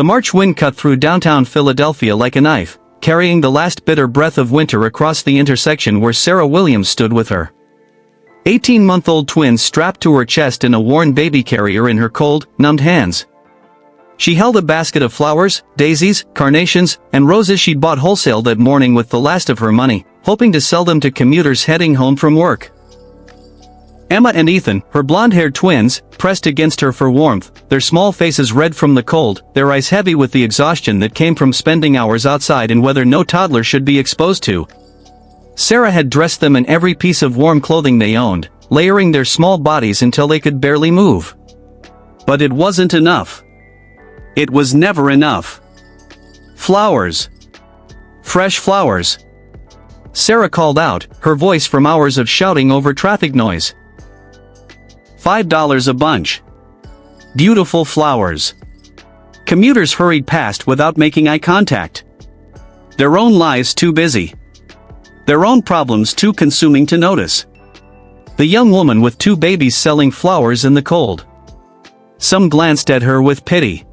The March wind cut through downtown Philadelphia like a knife, carrying the last bitter breath of winter across the intersection where Sarah Williams stood with her 18-month-old twins strapped to her chest and a worn baby carrier in her cold, numbed hands. She held a basket of flowers, daisies, carnations, and roses she'd bought wholesale that morning with the last of her money, hoping to sell them to commuters heading home from work. Emma and Ethan, her blonde-haired twins, pressed against her for warmth, their small faces red from the cold, their eyes heavy with the exhaustion that came from spending hours outside in weather no toddler should be exposed to. Sarah had dressed them in every piece of warm clothing they owned, layering their small bodies until they could barely move. But it wasn't enough. It was never enough. Flowers. Fresh flowers. Sarah called out, her voice from hours of shouting over traffic noise. $5 a bunch. Beautiful flowers. Commuters hurried past without making eye contact. Their own lives too busy. Their own problems too consuming to notice. The young woman with 2 babies selling flowers in the cold. Some glanced at her with pity.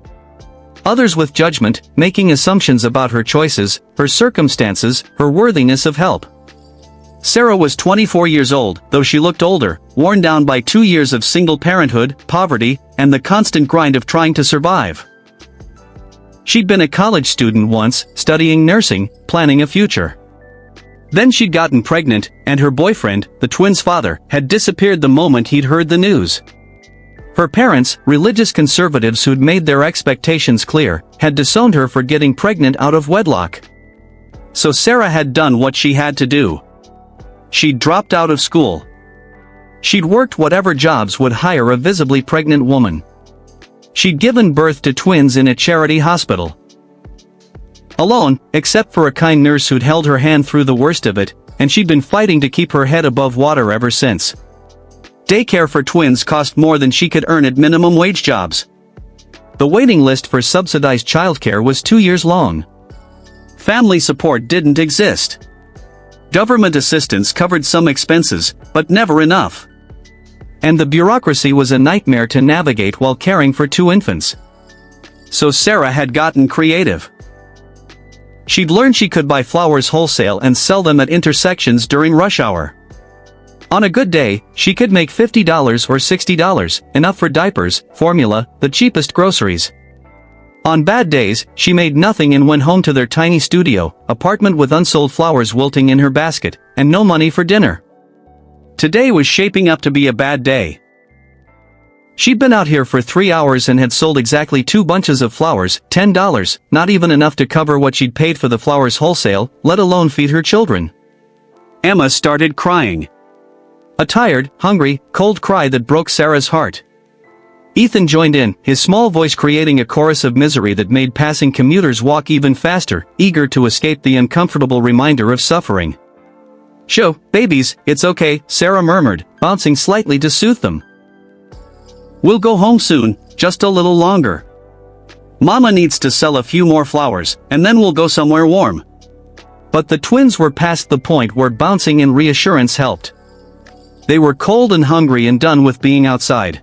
Others with judgment, making assumptions about her choices, her circumstances, her worthiness of help. Sarah was 24 years old, though she looked older, worn down by 2 years of single parenthood, poverty, and the constant grind of trying to survive. She'd been a college student once, studying nursing, planning a future. Then she'd gotten pregnant, and her boyfriend, the twins' father, had disappeared the moment he'd heard the news. Her parents, religious conservatives who'd made their expectations clear, had disowned her for getting pregnant out of wedlock. So Sarah had done what she had to do. She'd dropped out of school. She'd worked whatever jobs would hire a visibly pregnant woman. She'd given birth to twins in a charity hospital. Alone, except for a kind nurse who'd held her hand through the worst of it, and she'd been fighting to keep her head above water ever since. Daycare for twins cost more than she could earn at minimum wage jobs. The waiting list for subsidized childcare was 2 years long. Family support didn't exist. Government assistance covered some expenses, but never enough. And the bureaucracy was a nightmare to navigate while caring for 2 infants. So Sarah had gotten creative. She'd learned she could buy flowers wholesale and sell them at intersections during rush hour. On a good day, she could make $50 or $60, enough for diapers, formula, the cheapest groceries. On bad days, she made nothing and went home to their tiny studio, apartment with unsold flowers wilting in her basket, and no money for dinner. Today was shaping up to be a bad day. She'd been out here for 3 hours and had sold exactly 2 bunches of flowers, $10, not even enough to cover what she'd paid for the flowers wholesale, let alone feed her children. Emma started crying. A tired, hungry, cold cry that broke Sarah's heart. Ethan joined in, his small voice creating a chorus of misery that made passing commuters walk even faster, eager to escape the uncomfortable reminder of suffering. "Sho, babies, it's okay," Sarah murmured, bouncing slightly to soothe them. "We'll go home soon, just a little longer. Mama needs to sell a few more flowers, and then we'll go somewhere warm." But the twins were past the point where bouncing and reassurance helped. They were cold and hungry and done with being outside.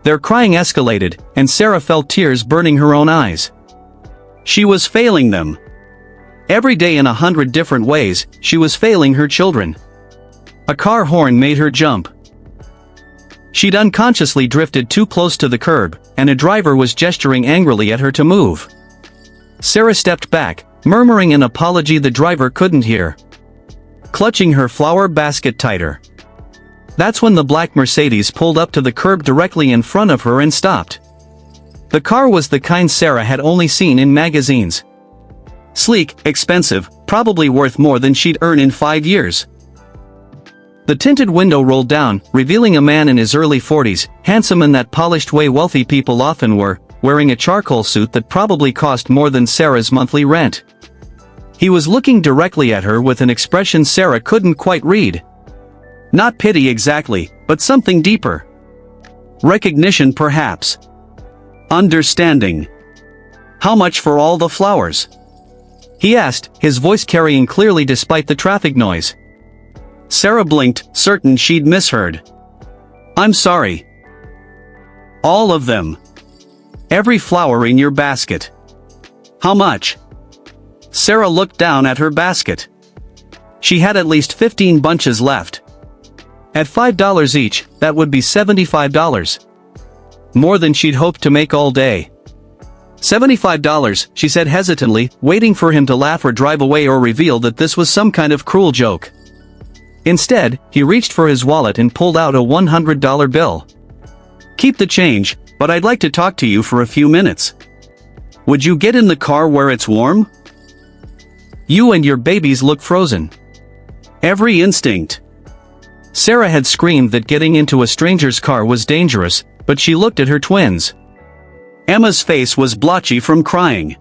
Their crying escalated, and Sarah felt tears burning her own eyes. She was failing them. Every day in 100 different ways, she was failing her children. A car horn made her jump. She'd unconsciously drifted too close to the curb, and a driver was gesturing angrily at her to move. Sarah stepped back, murmuring an apology the driver couldn't hear. Clutching her flower basket tighter. That's when the black Mercedes pulled up to the curb directly in front of her and stopped. The car was the kind Sarah had only seen in magazines. Sleek, expensive, probably worth more than she'd earn in 5 years. The tinted window rolled down, revealing a man in his early 40s, handsome in that polished way wealthy people often were, wearing a charcoal suit that probably cost more than Sarah's monthly rent. He was looking directly at her with an expression Sarah couldn't quite read. Not pity exactly, but something deeper. Recognition perhaps. Understanding. "How much for all the flowers?" he asked, his voice carrying clearly despite the traffic noise. Sarah blinked, certain she'd misheard. "I'm sorry." "All of them." Every flower in your basket. How much? Sarah looked down at her basket. She had at least 15 bunches left. At $5 each, that would be $75. More than she'd hoped to make all day. $75, she said hesitantly, waiting for him to laugh or drive away or reveal that this was some kind of cruel joke. Instead, he reached for his wallet and pulled out a $100 bill. Keep the change, but I'd like to talk to you for a few minutes. Would you get in the car where it's warm? You and your babies look frozen. Every instinct. Sarah had screamed that getting into a stranger's car was dangerous, but she looked at her twins. Emma's face was blotchy from crying.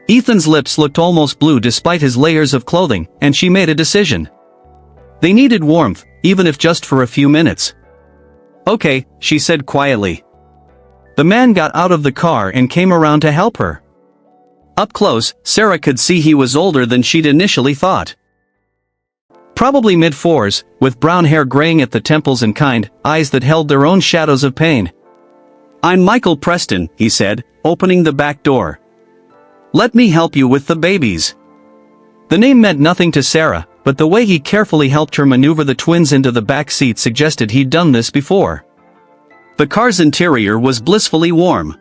Ethan's lips looked almost blue despite his layers of clothing, and she made a decision. They needed warmth, even if just for a few minutes. Okay, she said quietly. The man got out of the car and came around to help her. Up close, Sarah could see he was older than she'd initially thought. Probably mid-40s, with brown hair graying at the temples and kind eyes that held their own shadows of pain. I'm Michael Preston, he said, opening the back door. Let me help you with the babies. The name meant nothing to Sarah, but the way he carefully helped her maneuver the twins into the back seat suggested he'd done this before. The car's interior was blissfully warm.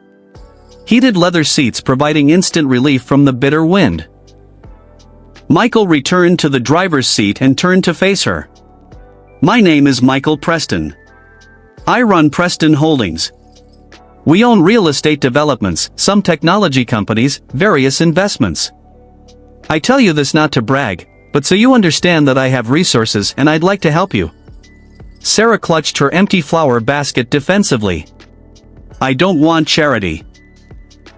Heated leather seats providing instant relief from the bitter wind. Michael returned to the driver's seat and turned to face her. My name is Michael Preston. I run Preston Holdings. We own real estate developments, some technology companies, various investments. I tell you this not to brag, but so you understand that I have resources and I'd like to help you. Sarah clutched her empty flower basket defensively. I don't want charity.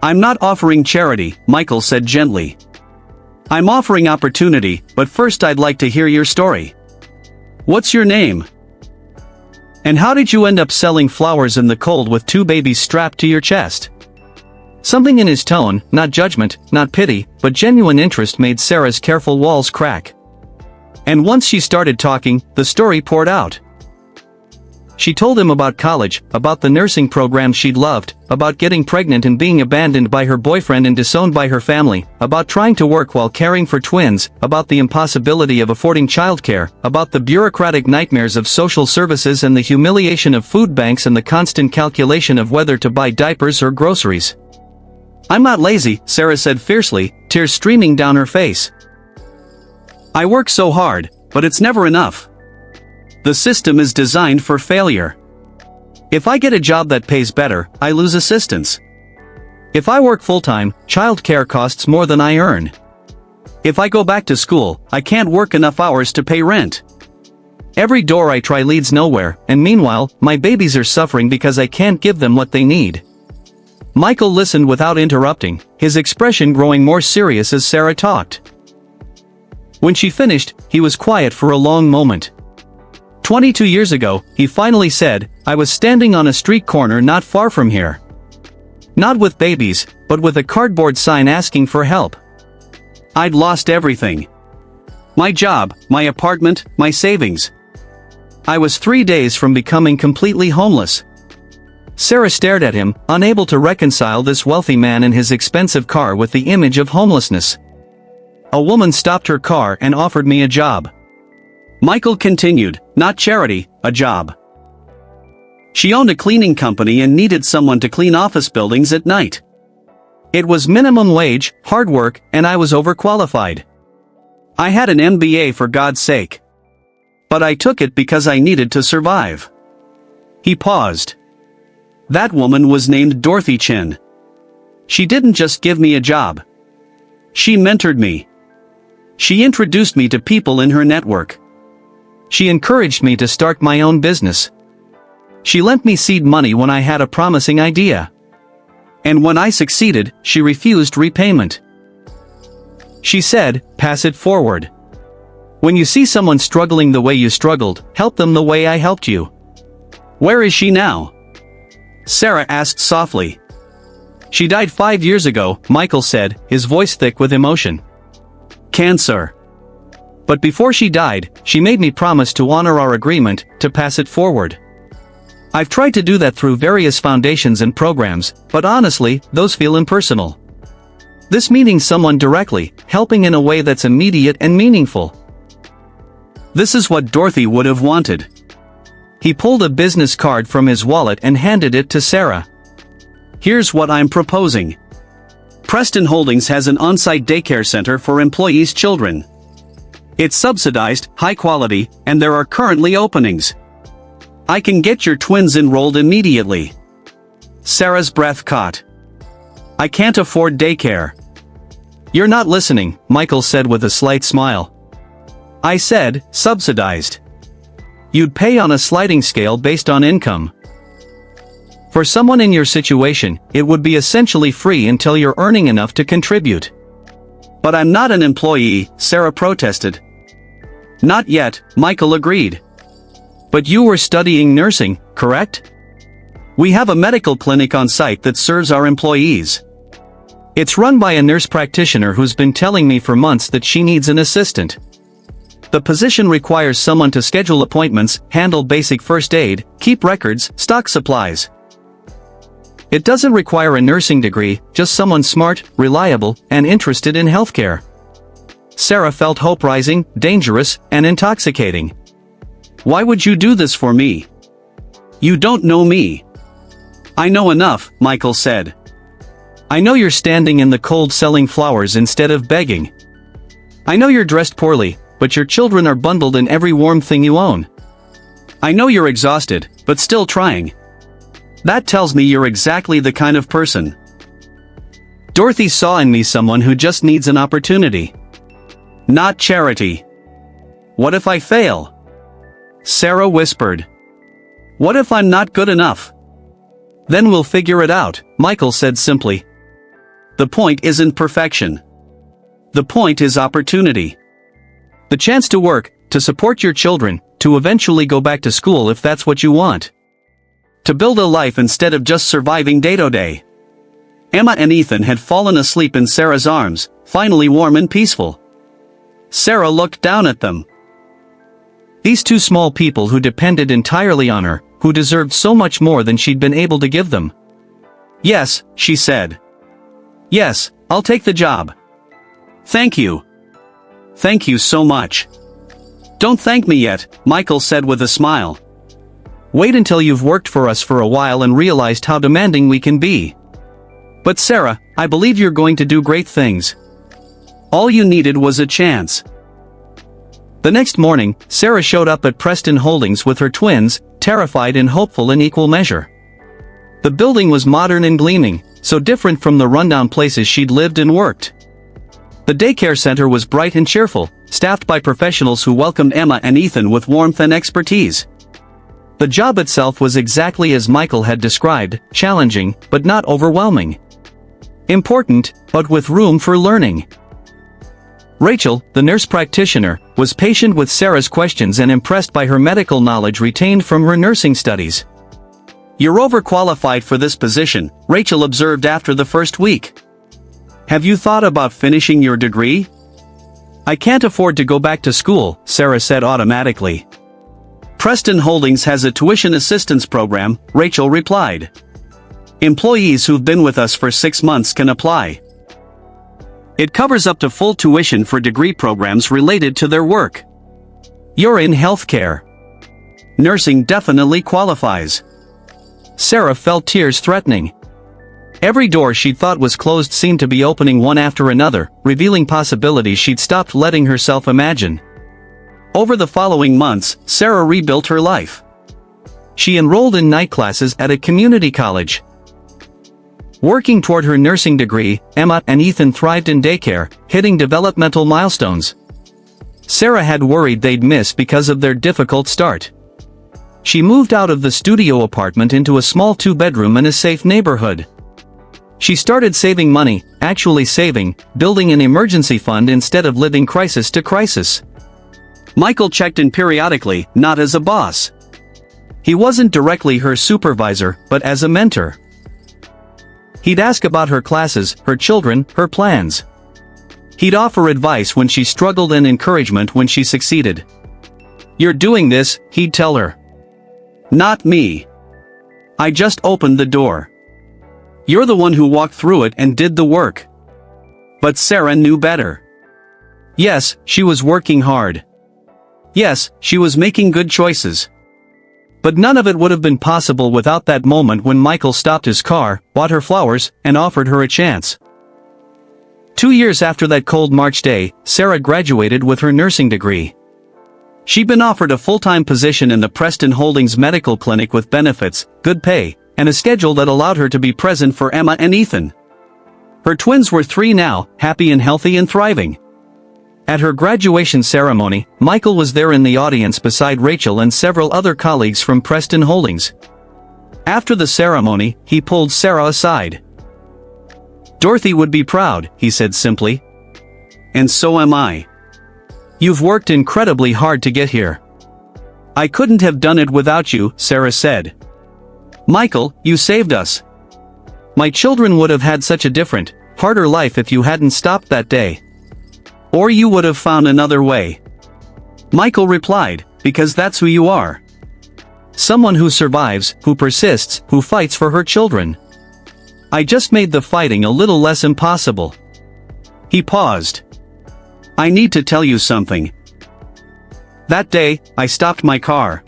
I'm not offering charity, Michael said gently. I'm offering opportunity, but first I'd like to hear your story. What's your name? And how did you end up selling flowers in the cold with two babies strapped to your chest? Something in his tone, not judgment, not pity, but genuine interest made Sarah's careful walls crack. And once she started talking, the story poured out. She told him about college, about the nursing program she'd loved, about getting pregnant and being abandoned by her boyfriend and disowned by her family, about trying to work while caring for twins, about the impossibility of affording childcare, about the bureaucratic nightmares of social services and the humiliation of food banks and the constant calculation of whether to buy diapers or groceries. I'm not lazy, Sarah said fiercely, tears streaming down her face. I work so hard, but it's never enough. The system is designed for failure. If I get a job that pays better, I lose assistance. If I work full-time, childcare costs more than I earn. If I go back to school, I can't work enough hours to pay rent. Every door I try leads nowhere, and meanwhile, my babies are suffering because I can't give them what they need. Michael listened without interrupting, his expression growing more serious as Sarah talked. When she finished, he was quiet for a long moment. 22 years ago, he finally said, I was standing on a street corner not far from here. Not with babies, but with a cardboard sign asking for help. I'd lost everything. My job, my apartment, my savings. I was 3 days from becoming completely homeless. Sarah stared at him, unable to reconcile this wealthy man and his expensive car with the image of homelessness. A woman stopped her car and offered me a job. Michael continued, not charity, a job. She owned a cleaning company and needed someone to clean office buildings at night. It was minimum wage, hard work, and I was overqualified. I had an MBA for God's sake. But I took it because I needed to survive. He paused. That woman was named Dorothy Chin. She didn't just give me a job. She mentored me. She introduced me to people in her network. She encouraged me to start my own business. She lent me seed money when I had a promising idea. And when I succeeded, she refused repayment. She said, pass it forward. When you see someone struggling the way you struggled, help them the way I helped you. Where is she now? Sarah asked softly. She died 5 years ago, Michael said, his voice thick with emotion. Cancer. But before she died, she made me promise to honor our agreement, to pass it forward. I've tried to do that through various foundations and programs, but honestly, those feel impersonal. This meeting someone directly, helping in a way that's immediate and meaningful. This is what Dorothy would have wanted. He pulled a business card from his wallet and handed it to Sarah. Here's what I'm proposing. Preston Holdings has an on-site daycare center for employees' children. It's subsidized, high quality, and there are currently openings. I can get your twins enrolled immediately. Sarah's breath caught. I can't afford daycare. You're not listening, Michael said with a slight smile. I said, subsidized. You'd pay on a sliding scale based on income. For someone in your situation, it would be essentially free until you're earning enough to contribute. But I'm not an employee, Sarah protested. Not yet, Michael agreed. But you were studying nursing, correct? We have a medical clinic on site that serves our employees. It's run by a nurse practitioner who's been telling me for months that she needs an assistant. The position requires someone to schedule appointments, handle basic first aid, keep records, stock supplies. It doesn't require a nursing degree, just someone smart, reliable, and interested in healthcare. Sarah felt hope rising, dangerous, and intoxicating. Why would you do this for me? You don't know me. I know enough, Michael said. I know you're standing in the cold selling flowers instead of begging. I know you're dressed poorly, but your children are bundled in every warm thing you own. I know you're exhausted, but still trying. That tells me you're exactly the kind of person. Dorothy saw in me someone who just needs an opportunity. Not charity. What if I fail? Sarah whispered. What if I'm not good enough? Then we'll figure it out, Michael said simply. The point isn't perfection. The point is opportunity. The chance to work, to support your children, to eventually go back to school if that's what you want. To build a life instead of just surviving day to day. Emma and Ethan had fallen asleep in Sarah's arms, finally warm and peaceful. Sarah looked down at them. These two small people who depended entirely on her, who deserved so much more than she'd been able to give them. Yes, she said. Yes, I'll take the job. Thank you. Thank you so much. Don't thank me yet, Michael said with a smile. Wait until you've worked for us for a while and realized how demanding we can be. But Sarah, I believe you're going to do great things. All you needed was a chance. The next morning, Sarah showed up at Preston Holdings with her twins, terrified and hopeful in equal measure. The building was modern and gleaming, so different from the rundown places she'd lived and worked. The daycare center was bright and cheerful, staffed by professionals who welcomed Emma and Ethan with warmth and expertise. The job itself was exactly as Michael had described, challenging, but not overwhelming. Important, but with room for learning. Rachel, the nurse practitioner, was patient with Sarah's questions and impressed by her medical knowledge retained from her nursing studies. You're overqualified for this position, Rachel observed after the first week. Have you thought about finishing your degree? I can't afford to go back to school, Sarah said automatically. Preston Holdings has a tuition assistance program, Rachel replied. Employees who've been with us for 6 months can apply. It covers up to full tuition for degree programs related to their work. You're in healthcare. Nursing definitely qualifies. Sarah felt tears threatening. Every door she'd thought was closed seemed to be opening one after another, revealing possibilities she'd stopped letting herself imagine. Over the following months, Sarah rebuilt her life. She enrolled in night classes at a community college. Working toward her nursing degree, Emma and Ethan thrived in daycare, hitting developmental milestones. Sarah had worried they'd miss because of their difficult start. She moved out of the studio apartment into a small 2-bedroom in a safe neighborhood. She started saving money, actually saving, building an emergency fund instead of living crisis to crisis. Michael checked in periodically, not as a boss. He wasn't directly her supervisor, but as a mentor. He'd ask about her classes, her children, her plans. He'd offer advice when she struggled and encouragement when she succeeded. You're doing this, he'd tell her. Not me. I just opened the door. You're the one who walked through it and did the work." But Sarah knew better. Yes, she was working hard. Yes, she was making good choices. But none of it would have been possible without that moment when Michael stopped his car, bought her flowers, and offered her a chance. 2 years after that cold March day, Sarah graduated with her nursing degree. She'd been offered a full-time position in the Preston Holdings Medical Clinic with benefits, good pay, and a schedule that allowed her to be present for Emma and Ethan. Her twins were 3 now, happy and healthy and thriving. At her graduation ceremony, Michael was there in the audience beside Rachel and several other colleagues from Preston Holdings. After the ceremony, he pulled Sarah aside. "Dorothy would be proud," he said simply. "And so am I. You've worked incredibly hard to get here." "I couldn't have done it without you," Sarah said. "Michael, you saved us. My children would have had such a different, harder life if you hadn't stopped that day. Or you would have found another way." Michael replied, "Because that's who you are. Someone who survives, who persists, who fights for her children. I just made the fighting a little less impossible." He paused. "I need to tell you something. That day, I stopped my car.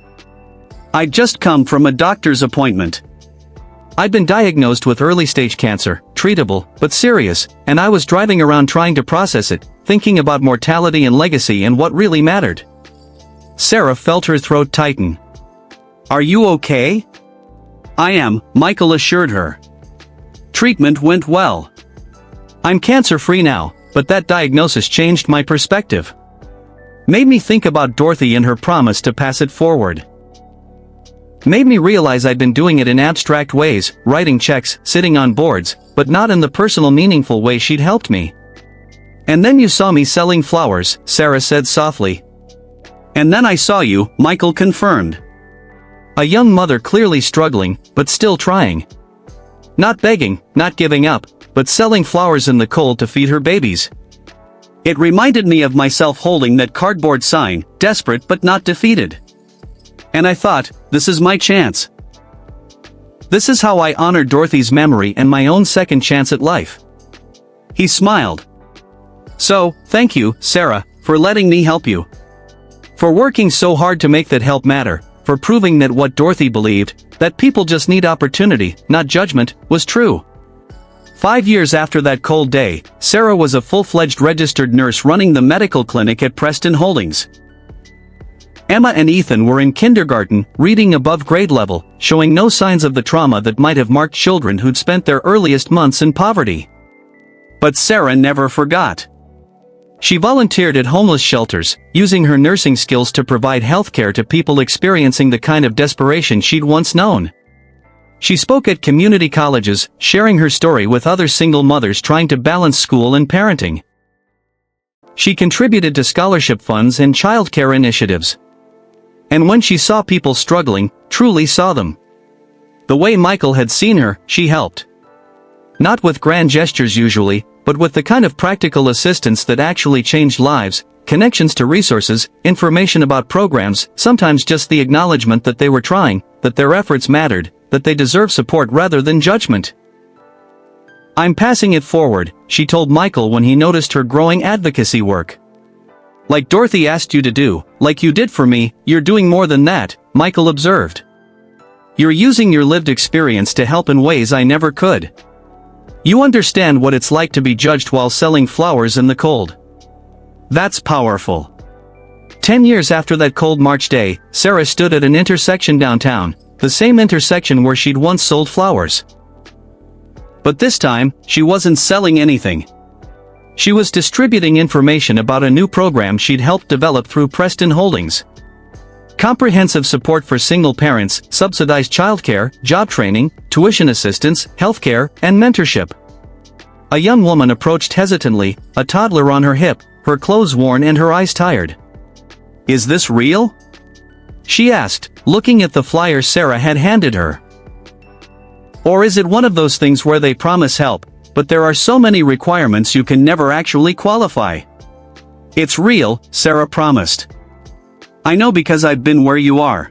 I'd just come from a doctor's appointment. I'd been diagnosed with early-stage cancer, treatable, but serious, and I was driving around trying to process it, thinking about mortality and legacy and what really mattered." Sarah felt her throat tighten. "Are you okay?" "I am," Michael assured her. "Treatment went well. I'm cancer-free now, but that diagnosis changed my perspective. Made me think about Dorothy and her promise to pass it forward. Made me realize I'd been doing it in abstract ways, writing checks, sitting on boards, but not in the personal meaningful way she'd helped me." "And then you saw me selling flowers," Sarah said softly. "And then I saw you," Michael confirmed. A young mother clearly struggling, but still trying. Not begging, not giving up, but selling flowers in the cold to feed her babies. It reminded me of myself holding that cardboard sign, desperate but not defeated. And I thought, this is my chance. This is how I honor Dorothy's memory and my own second chance at life." He smiled. "So, thank you, Sarah, for letting me help you. For working so hard to make that help matter, for proving that what Dorothy believed, that people just need opportunity, not judgment, was true." 5 years after that cold day, Sarah was a full-fledged registered nurse running the medical clinic at Preston Holdings. Emma and Ethan were in kindergarten, reading above grade level, showing no signs of the trauma that might have marked children who'd spent their earliest months in poverty. But Sarah never forgot. She volunteered at homeless shelters, using her nursing skills to provide healthcare to people experiencing the kind of desperation she'd once known. She spoke at community colleges, sharing her story with other single mothers trying to balance school and parenting. She contributed to scholarship funds and childcare initiatives. And when she saw people struggling, truly saw them. The way Michael had seen her, she helped. Not with grand gestures usually, but with the kind of practical assistance that actually changed lives, connections to resources, information about programs, sometimes just the acknowledgement that they were trying, that their efforts mattered, that they deserve support rather than judgment. "I'm passing it forward," she told Michael when he noticed her growing advocacy work. "Like Dorothy asked you to do, like you did for me, you're doing more than that," Michael observed. "You're using your lived experience to help in ways I never could. You understand what it's like to be judged while selling flowers in the cold. That's powerful." 10 years after that cold March day, Sarah stood at an intersection downtown, the same intersection where she'd once sold flowers. But this time, she wasn't selling anything. She was distributing information about a new program she'd helped develop through Preston Holdings. Comprehensive support for single parents, subsidized childcare, job training, tuition assistance, healthcare, and mentorship. A young woman approached hesitantly, a toddler on her hip, her clothes worn and her eyes tired. "Is this real?" she asked, looking at the flyer Sarah had handed her. "Or is it one of those things where they promise help, but there are so many requirements you can never actually qualify?" "It's real," Sarah promised. "I know because I've been where you are.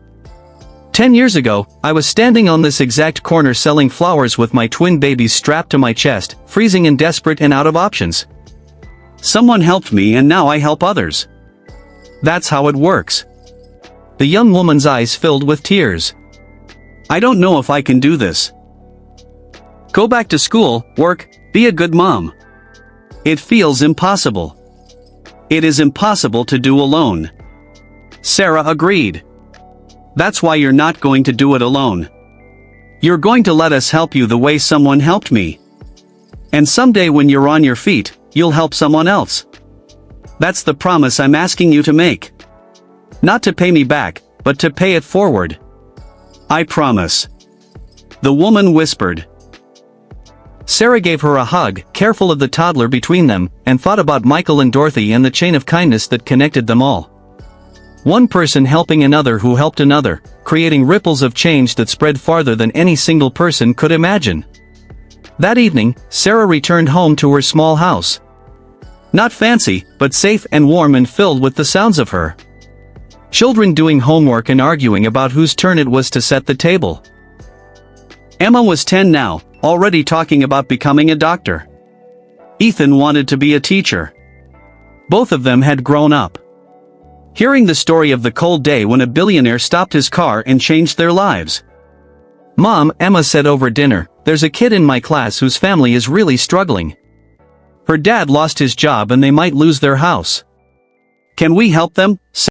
10 years ago, I was standing on this exact corner selling flowers with my twin babies strapped to my chest, freezing and desperate and out of options. Someone helped me and now I help others. That's how it works. The young woman's eyes filled with tears. I don't know if I can do this. Go back to school, work, be a good mom. It feels impossible. It is impossible to do alone. Sarah agreed. That's why you're not going to do it alone. You're going to let us help you the way someone helped me. And someday when you're on your feet, you'll help someone else. That's the promise I'm asking you to make. Not to pay me back, but to pay it forward. I promise. The woman whispered. Sarah gave her a hug, careful of the toddler between them, and thought about Michael and Dorothy and the chain of kindness that connected them all. One person helping another who helped another, creating ripples of change that spread farther than any single person could imagine. That evening, Sarah returned home to her small house. Not fancy, but safe and warm and filled with the sounds of her children doing homework and arguing about whose turn it was to set the table. Emma was 10 now, already talking about becoming a doctor. Ethan wanted to be a teacher. Both of them had grown up. Hearing the story of the cold day when a billionaire stopped his car and changed their lives. Mom, Emma said over dinner, there's a kid in my class whose family is really struggling. Her dad lost his job and they might lose their house. Can we help them?